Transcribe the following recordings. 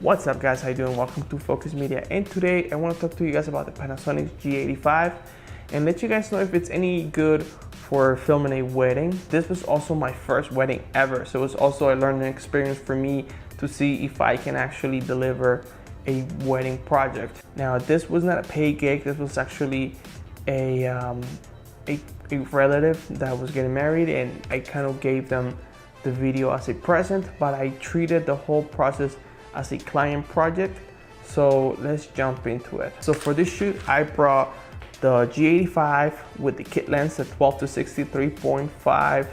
What's up guys, how you doing? Welcome to Focus Media, and today I want to talk to you guys about the Panasonic G85 and let you guys know if it's any good for filming a wedding. This was also my first wedding ever, so it was also a learning experience for me to see if I can actually deliver a wedding project. Now this was not a paid gig, this was actually a relative that was getting married, and I kind of gave them the video as a present, but I treated the whole process as a client project. So let's jump into it. So for this shoot, I brought the G85 with the kit lens at 12 to 60, 3.5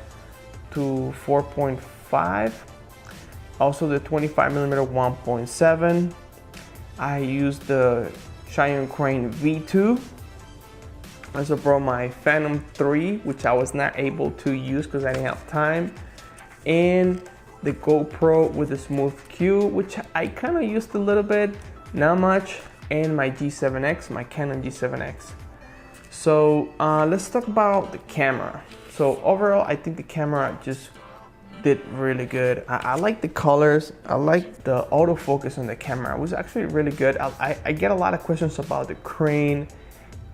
to 4.5. Also the 25mm 1.7. I used the Zhiyun crane V2. I also brought my Phantom 3, which I was not able to use because I didn't have time. And the GoPro with the smooth Q, which I kind of used a little bit, not much, and my G7X, my Canon G7X. So let's talk about the camera. So overall, I think the camera just did really good. I like the colors, I like the autofocus on the camera. It was actually really good. I get a lot of questions about the crane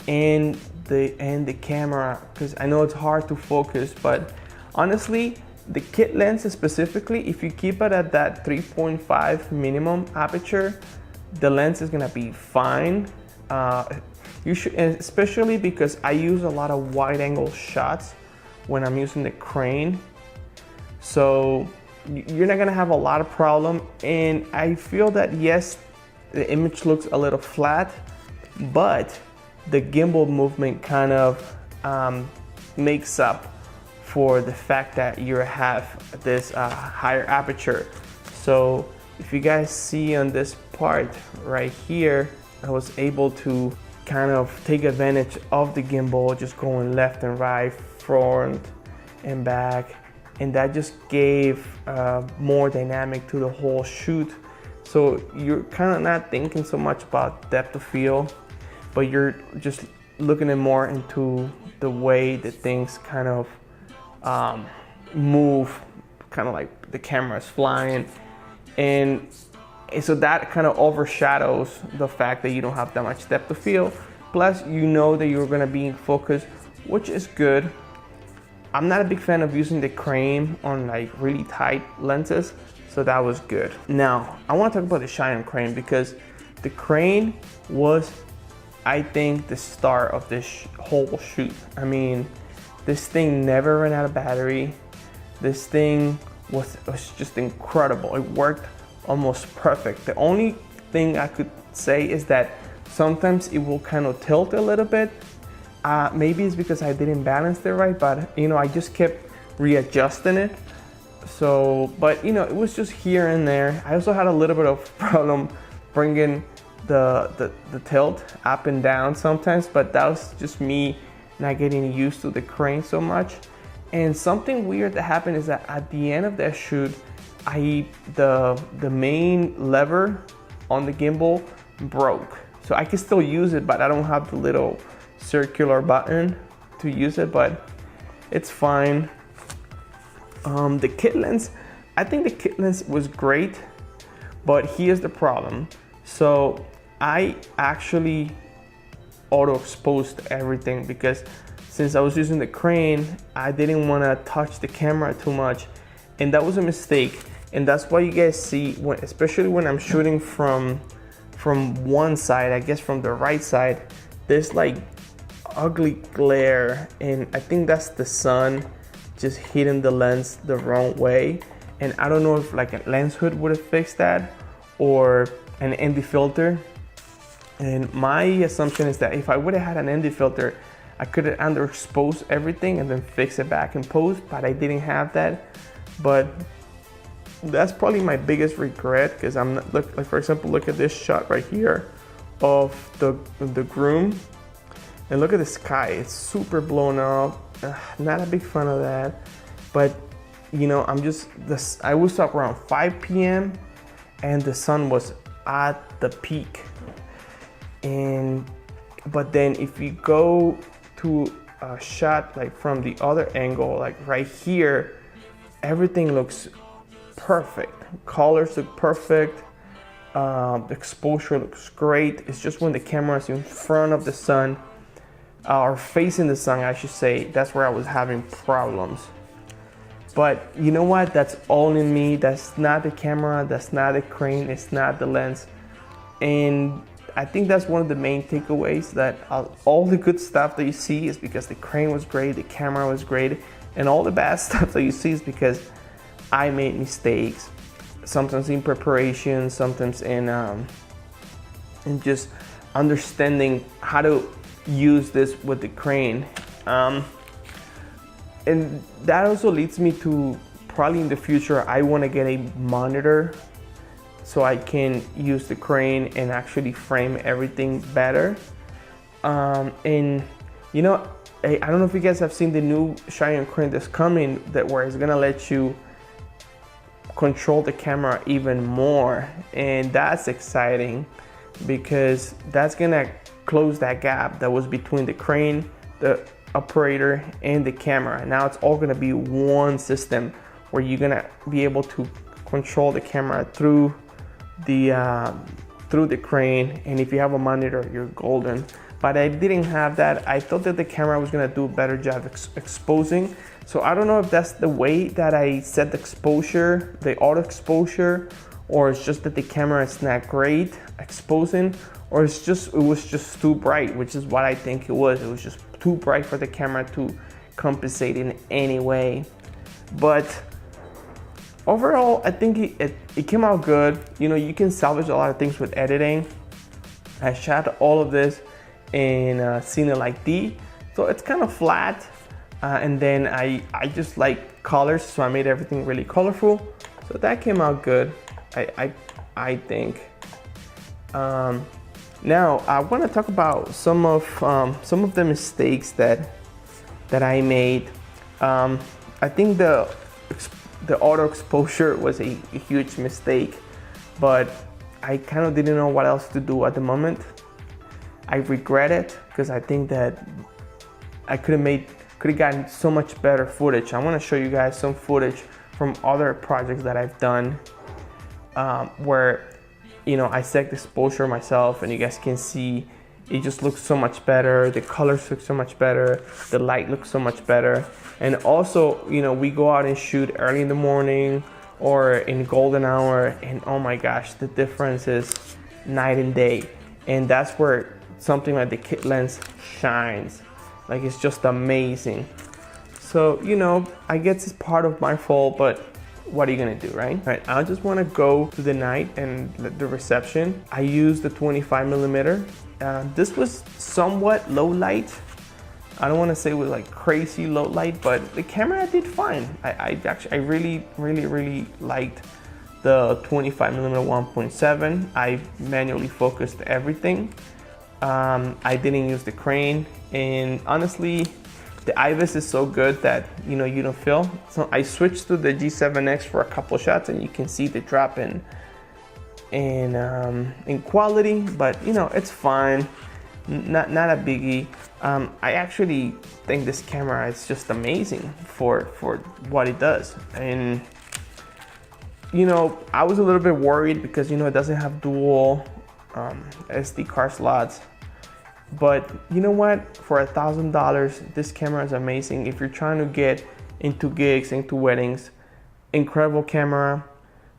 and the camera, because I know it's hard to focus, but honestly, the kit lens specifically, if you keep it at that 3.5 minimum aperture, the lens is gonna be fine. You should, especially because I use a lot of wide angle shots when I'm using the crane. So you're not gonna have a lot of problem. And I feel that yes, the image looks a little flat, but the gimbal movement kind of makes up for the fact that you have this higher aperture. So if you guys see on this part right here, I was able to kind of take advantage of the gimbal, just going left and right, front and back, and that just gave more dynamic to the whole shoot. So you're kind of not thinking so much about depth of field, but you're just looking at more into the way that things kind of move, kind of like the camera's flying, and so that kind of overshadows the fact that you don't have that much depth of field. Plus, you know that you're going to be in focus, which is good. I'm not a big fan of using the crane on like really tight lenses, so that was good. Now I want to talk about the Zhiyun crane, because the crane was, I think, the star of this whole shoot. I mean, this thing never ran out of battery. This thing was just incredible. It worked almost perfect. The only thing I could say is that sometimes it will kind of tilt a little bit. Maybe it's because I didn't balance it right, but you know, I just kept readjusting it. So, but you know, it was just here and there. I also had a little bit of problem bringing the tilt up and down sometimes, but that was just me not getting used to the crane so much. And something weird that happened is that at the end of that shoot, the main lever on the gimbal broke. So I can still use it, but I don't have the little circular button to use it, but it's fine. The kit lens, I think the kit lens was great, but here's the problem. So I actually auto exposed everything, because since I was using the crane, I didn't want to touch the camera too much, and that was a mistake. And that's why you guys see, especially when I'm shooting from one side, I guess from the right side, there's like ugly glare, and I think that's the sun just hitting the lens the wrong way. And I don't know if like a lens hood would have fixed that, or an ND filter. And my assumption is that if I would have had an ND filter, I could have underexposed everything and then fix it back in post, but I didn't have that. But that's probably my biggest regret, because I'm not, like for example, look at this shot right here of the groom, and look at the sky. It's super blown up. Not a big fan of that, but you know, I was up around 5 p.m. and the sun was at the peak. But then if you go to a shot like from the other angle, like right here, everything looks perfect. Colors look perfect. The exposure looks great. It's just when the camera is in front of the sun, or facing the sun, I should say, that's where I was having problems. But you know what? That's all in me. That's not the camera. That's not the crane. It's not the lens. And I think that's one of the main takeaways, that all the good stuff that you see is because the crane was great, the camera was great, and all the bad stuff that you see is because I made mistakes. Sometimes in preparation, sometimes in just understanding how to use this with the crane. And that also leads me to, probably in the future, I want to get a monitor so I can use the crane and actually frame everything better. And you know, I don't know if you guys have seen the new Zhiyun crane that's coming, where it's gonna let you control the camera even more, and that's exciting because that's gonna close that gap that was between the crane, the operator, and the camera. Now it's all gonna be one system where you're gonna be able to control the camera through the crane, and if you have a monitor, you're golden. But I didn't have that. I thought that the camera was gonna do a better job exposing. So I don't know if that's the way that I set the exposure, the auto exposure, or it's just that the camera is not great exposing, or it was just too bright, which is what I think it was. It was just too bright for the camera to compensate in any way. But overall, I think it came out good. You know, you can salvage a lot of things with editing. I shot all of this in Cine Like D, so it's kind of flat. And then I just like colors, so I made everything really colorful. So that came out good, I think. Now I want to talk about some of the mistakes that I made. I think the auto exposure was a huge mistake, but I kind of didn't know what else to do at the moment. I regret it because I think that I could have gotten so much better footage. I want to show you guys some footage from other projects that I've done, where, you know, I set the exposure myself, and you guys can see it just looks so much better. The colors look so much better. The light looks so much better. And also, you know, we go out and shoot early in the morning or in golden hour, and oh my gosh, the difference is night and day. And that's where something like the kit lens shines. Like, it's just amazing. So, you know, I guess it's part of my fault, but what are you gonna do, right? All right, I just wanna go to the night and the reception. I used the 25mm. This was somewhat low light. I don't wanna say it was like crazy low light, but the camera did fine. I really liked the 25mm 1.7. I manually focused everything. I didn't use the crane, and honestly, the IBIS is so good that, you know, you don't feel. So I switched to the G7X for a couple shots, and you can see the drop in quality, but you know, it's fine. Not a biggie. I actually think this camera is just amazing for what it does. And you know, I was a little bit worried because, you know, it doesn't have dual SD card slots. But you know what? For $1,000, this camera is amazing. If you're trying to get into gigs, into weddings, incredible camera.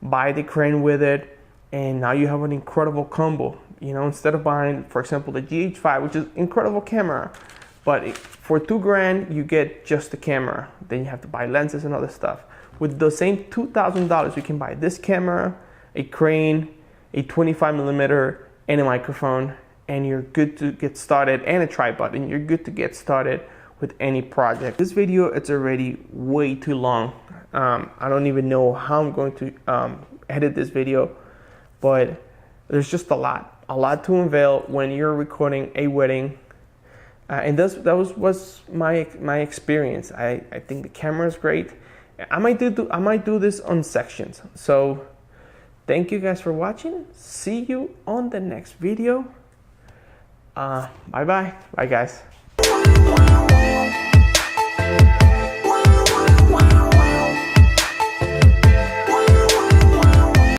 Buy the crane with it, and now you have an incredible combo. You know, instead of buying, for example, the G85, which is incredible camera, but for $2,000 you get just the camera. Then you have to buy lenses and other stuff. With the same $2,000, you can buy this camera, a crane, a 25mm, and a microphone, and you're good to get started, and a tripod, and you're good to get started with any project. This video, it's already way too long. I don't even know how I'm going to edit this video, but there's just a lot to unveil when you're recording a wedding. And that was my experience. I think the camera is great. I might do this on sections. So thank you guys for watching. See you on the next video. Bye guys.